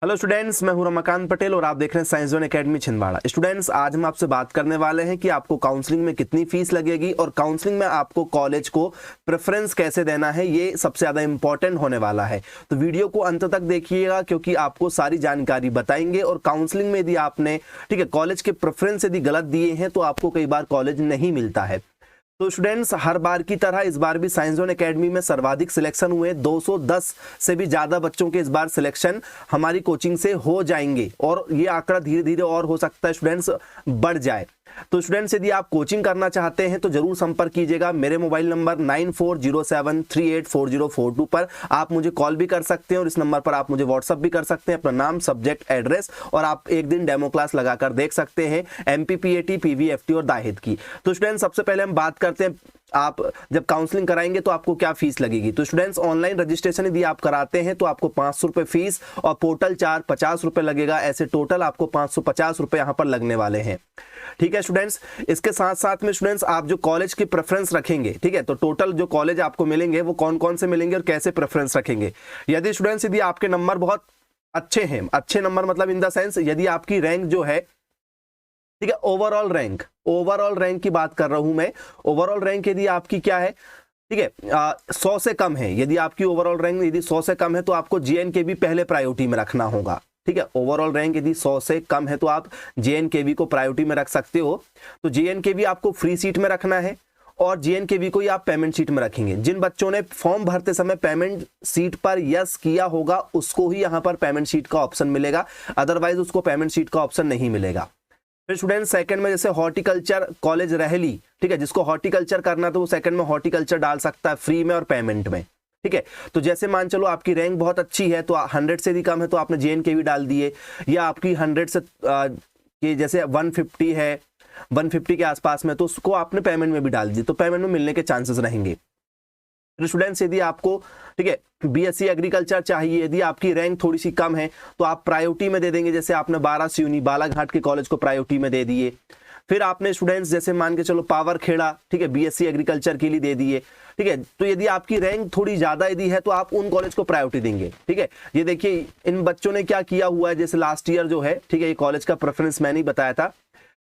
Hello students, मैं हूं रमाकांत पटेल और आप देख रहे हैं science zone academy Chhindwara. Students, आज हम आपसे बात करने वाले हैं कि आपको काउंसलिंग में कितनी फीस लगेगी और काउंसलिंग में आपको कॉलेज को प्रेफरेंस कैसे देना है, ये सबसे ज़्यादा इंपॉर्टेंट होने वाला है। तो वीडियो को अंत तक देखिएगा क्योंकि आपको सारी जानकारी बताएंगे। और काउंसलिंग में यदि आपने कॉलेज के प्रेफरेंस यदि गलत दिए हैं तो आपको कई बार कॉलेज नहीं मिलता है। तो स्टूडेंट्स, हर बार की तरह इस बार भी साइंस जोन एकेडमी में सर्वाधिक सिलेक्शन हुए। 210 से भी ज़्यादा बच्चों के इस बार सिलेक्शन हमारी कोचिंग से हो जाएंगे और ये आंकड़ा धीरे धीरे और हो सकता है स्टूडेंट्स बढ़ जाए। तो स्टूडेंट्स, यदि आप कोचिंग करना चाहते हैं तो जरूर संपर्क कीजिएगा मेरे मोबाइल नंबर 9407384042 पर। आप मुझे कॉल भी कर सकते हैं और इस नंबर पर आप मुझे व्हाट्सअप भी कर सकते हैं अपना नाम, सब्जेक्ट, एड्रेस, और आप एक दिन डेमो क्लास लगाकर देख सकते हैं MPPAT, PVFT और दाहिद की। तो स्टूडेंट्स, सबसे पहले हम बात करते हैं आप जब काउंसलिंग कराएंगे तो आपको क्या फीस लगेगी। तो स्टूडेंट्स, ऑनलाइन रजिस्ट्रेशन यदि आप कराते हैं तो आपको 500 रुपये फीस और पोर्टल चार्ज 50 रुपये लगेगा। ऐसे टोटल आपको 550 रुपये यहाँ पर लगने वाले हैं। ठीक है स्टूडेंट्स, इसके साथ साथ में स्टूडेंट्स आप जो कॉलेज की प्रेफरेंस रखेंगे, ठीक है, तो टोटल जो कॉलेज आपको मिलेंगे वो कौन कौन से मिलेंगे और कैसे प्रेफरेंस रखेंगे। यदि स्टूडेंट्स यदि आपके नंबर बहुत अच्छे हैं, अच्छे नंबर मतलब इन द सेंस यदि आपकी रैंक जो है, ठीक है, ओवरऑल रैंक की बात कर रहा हूं मैं। ओवरऑल रैंक यदि आपकी क्या है, ठीक है, 100 से कम है, यदि आपकी ओवरऑल रैंक यदि 100 से कम है तो आपको JNKV पहले प्रायोरिटी में रखना होगा। ठीक है, ओवरऑल रैंक यदि 100 से कम है तो आप JNKV को प्रायोरिटी में रख सकते हो। तो JNKV आपको फ्री सीट में रखना है और JNKV को ही आप पेमेंट सीट में रखेंगे। जिन बच्चों ने फॉर्म भरते समय पेमेंट सीट पर यस किया होगा उसको ही यहाँ पर पेमेंट सीट का ऑप्शन मिलेगा, अदरवाइज उसको पेमेंट सीट का ऑप्शन नहीं मिलेगा। फिर स्टूडेंट सेकंड में जैसे हॉर्टिकल्चर कॉलेज रहली, ठीक है, जिसको हॉर्टिकल्चर करना तो वो सेकंड में हॉर्टिकल्चर डाल सकता है फ्री में और पेमेंट में। ठीक है, तो जैसे मान चलो आपकी रैंक बहुत अच्छी है तो 100 से भी कम है तो आपने JNKV डाल दिए, या आपकी 100 से कि जैसे 150 है, 150 के आसपास में, तो उसको आपने पेमेंट में भी डाल दिए तो पेमेंट में मिलने के चांसेस रहेंगे। स्टूडेंट्स, यदि आपको, ठीक है, BSc एग्रीकल्चर चाहिए, यदि आपकी रैंक थोड़ी सी कम है तो आप प्रायोरिटी में दे देंगे। जैसे आपने 12 सिवनी बालाघाट के कॉलेज को प्रायोरिटी में दे दिए। फिर आपने स्टूडेंट्स जैसे मान के चलो पावर खेड़ा, ठीक है, BSc एग्रीकल्चर के लिए दे दिए। ठीक है, तो यदि आपकी रैंक थोड़ी ज्यादा यदि है तो आप उन कॉलेज को प्रायोरिटी देंगे। ठीक है, ये देखिए इन बच्चों ने क्या किया हुआ है, जैसे लास्ट ईयर जो है, ठीक है, ये कॉलेज का प्रेफरेंस मैंने ही बताया था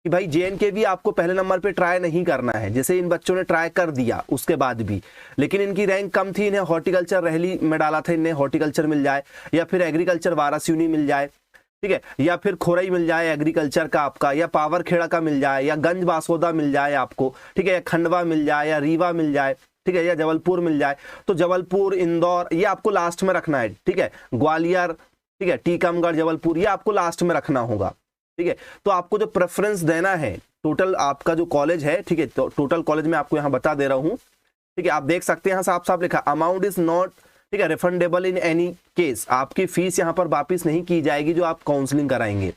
कि भाई JNKV आपको पहले नंबर पे ट्राई नहीं करना है। जैसे इन बच्चों ने ट्राई कर दिया उसके बाद भी, लेकिन इनकी रैंक कम थी, इन्हें हॉर्टिकल्चर रहली में डाला था, इन्हें हॉर्टिकल्चर मिल जाए, या फिर एग्रीकल्चर वारासिवनी मिल जाए, ठीक है, या फिर खोरई मिल जाए एग्रीकल्चर का आपका, या पावर खेड़ा का मिल जाए, या गंज बासोदा मिल जाए आपको, ठीक है, या खंडवा मिल जाए, या रीवा मिल जाए, ठीक है, या जबलपुर मिल जाए। तो जबलपुर, इंदौर, ये आपको लास्ट में रखना है। ठीक है, ग्वालियर, ठीक है, टीकमगढ़, जबलपुर, ये आपको लास्ट में रखना होगा। ठीक है, तो आपको जो प्रेफरेंस देना है टोटल आपका जो कॉलेज है, ठीक है, तो टोटल कॉलेज में आपको यहाँ बता दे रहा हूँ। ठीक है, आप देख सकते हैं यहाँ साफ साफ लिखा अमाउंट इज नॉट, ठीक है, रिफंडेबल इन एनी केस। आपकी फीस यहाँ पर वापिस नहीं की जाएगी जो आप काउंसलिंग कराएंगे।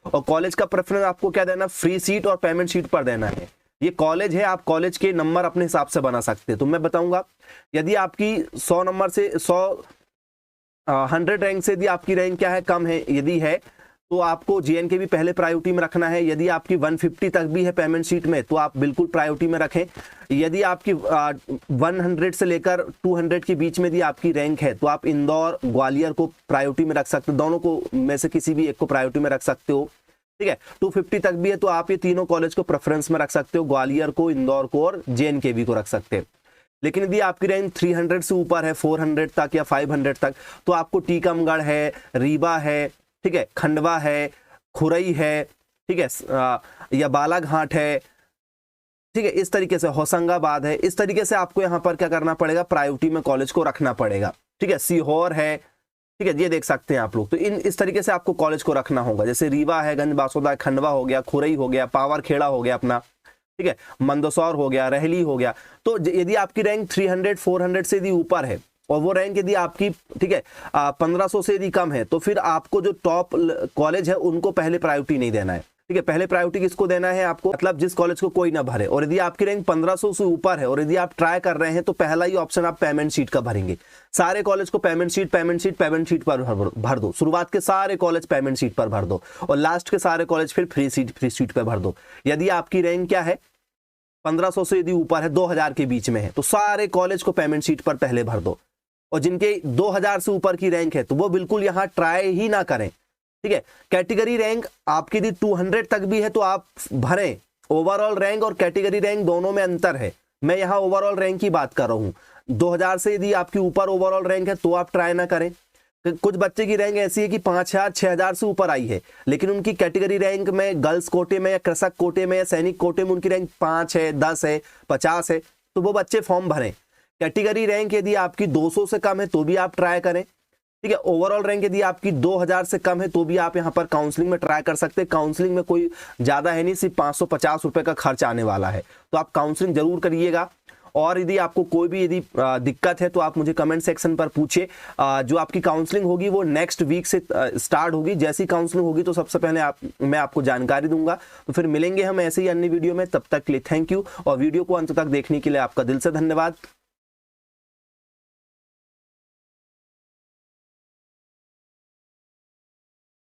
और कॉलेज का प्रेफरेंस आपको क्या देना, फ्री सीट और पेमेंट सीट पर देना है। ये कॉलेज है, आप कॉलेज के नंबर अपने हिसाब से बना सकते हैं। तो मैं बताऊंगा, यदि आपकी 100 नंबर से 100 रैंक से यदि आपकी रैंक क्या है, कम है यदि है, तो आपको JNKV पहले प्रायोरिटी में रखना है। यदि आपकी 150 तक भी है पेमेंट सीट में तो आप बिल्कुल प्रायोरिटी में रखें। यदि आपकी 100 से लेकर 200 के बीच में यदि आपकी रैंक है तो आप इंदौर, ग्वालियर को प्रायोरिटी में रख सकते हो, दोनों को में से किसी भी एक को प्रायोरिटी में रख सकते हो। ठीक है, 250 तक भी है तो आप ये तीनों कॉलेज को प्रेफरेंस में रख सकते हो, ग्वालियर को, इंदौर को और JNKV को रख सकते हैं। लेकिन यदि आपकी रैंक 300 से ऊपर है, 400 तक या 500 तक, तो आपको टीकमगढ़ है, रीवा है, ठीक है, खंडवा है, खुरई है, ठीक है, या बालाघाट है, ठीक है, इस तरीके से होशंगाबाद है, इस तरीके से आपको यहाँ पर क्या करना पड़ेगा, प्रायोरिटी में कॉलेज को रखना पड़ेगा। ठीक है, सीहोर है, ठीक है, ये देख सकते हैं आप लोग। तो इस तरीके से आपको कॉलेज को रखना होगा। जैसे रीवा है, गंज बासोदा, खंडवा हो गया, खुरई हो गया, पावर खेड़ा हो गया अपना, ठीक है, मंदसौर हो गया, रहली हो गया। तो यदि आपकी रैंक 300, 400 से यदि ऊपर है और वो रैंक यदि आपकी, ठीक है, 1500 से यदि कम है तो फिर आपको जो टॉप कॉलेज है उनको पहले प्रायोरिटी नहीं देना है। ठीक है, पहले प्रायोरिटी किसको देना है आपको, मतलब जिस कॉलेज को कोई ना भरे। और यदि आपकी रैंक 1500 से ऊपर है और यदि आप ट्राई कर रहे हैं तो पहला ही ऑप्शन आप पेमेंट सीट का भरेंगे। सारे कॉलेज को पेमेंट सीट पर भर दो। शुरुआत के सारे कॉलेज पेमेंट सीट पर भर दो और लास्ट के सारे कॉलेज फिर फ्री सीट पर भर दो। यदि आपकी रैंक क्या है, 1500 से यदि ऊपर है, 2000 के बीच में है, तो सारे कॉलेज को पेमेंट सीट पर पहले भर दो। और जिनके 2000 से ऊपर की रैंक है तो वो बिल्कुल यहाँ ट्राई ही ना करें, ठीक है। कैटेगरी रैंक आपकी यदि 200 तक भी है तो आप भरें। ओवरऑल रैंक और कैटेगरी रैंक दोनों में अंतर है, मैं यहाँ ओवरऑल रैंक की बात कर रहा हूँ। 2000 से यदि आपकी ऊपर ओवरऑल रैंक है तो आप ट्राई ना करें। कुछ बच्चे की रैंक ऐसी है कि 5000 6000 से ऊपर आई है, लेकिन उनकी कैटेगरी रैंक में गर्ल्स कोटे में या कृषक कोटे में या सैनिक कोटे में उनकी रैंक 5 है, 10 है, 50 है, तो वो बच्चे फॉर्म भरें। कैटेगरी रैंक यदि आपकी 200 से कम है तो भी आप ट्राई करें, ठीक है। ओवरऑल रैंक यदि आपकी 2000 से कम है तो भी आप यहाँ पर काउंसलिंग में ट्राई कर सकते हैं। काउंसलिंग में कोई ज़्यादा है नहीं, सिर्फ 550 रुपये का खर्च आने वाला है, तो आप काउंसलिंग जरूर करिएगा। और यदि आपको कोई भी यदि दिक्कत है तो आप मुझे कमेंट सेक्शन पर पूछिए। जो आपकी काउंसलिंग होगी वो नेक्स्ट वीक से स्टार्ट होगी। जैसी काउंसलिंग होगी तो सबसे पहले मैं आपको जानकारी दूंगा। तो फिर मिलेंगे हम ऐसे ही अन्य वीडियो में, तब तक के लिए थैंक यू, और वीडियो को अंत तक देखने के लिए आपका दिल से धन्यवाद।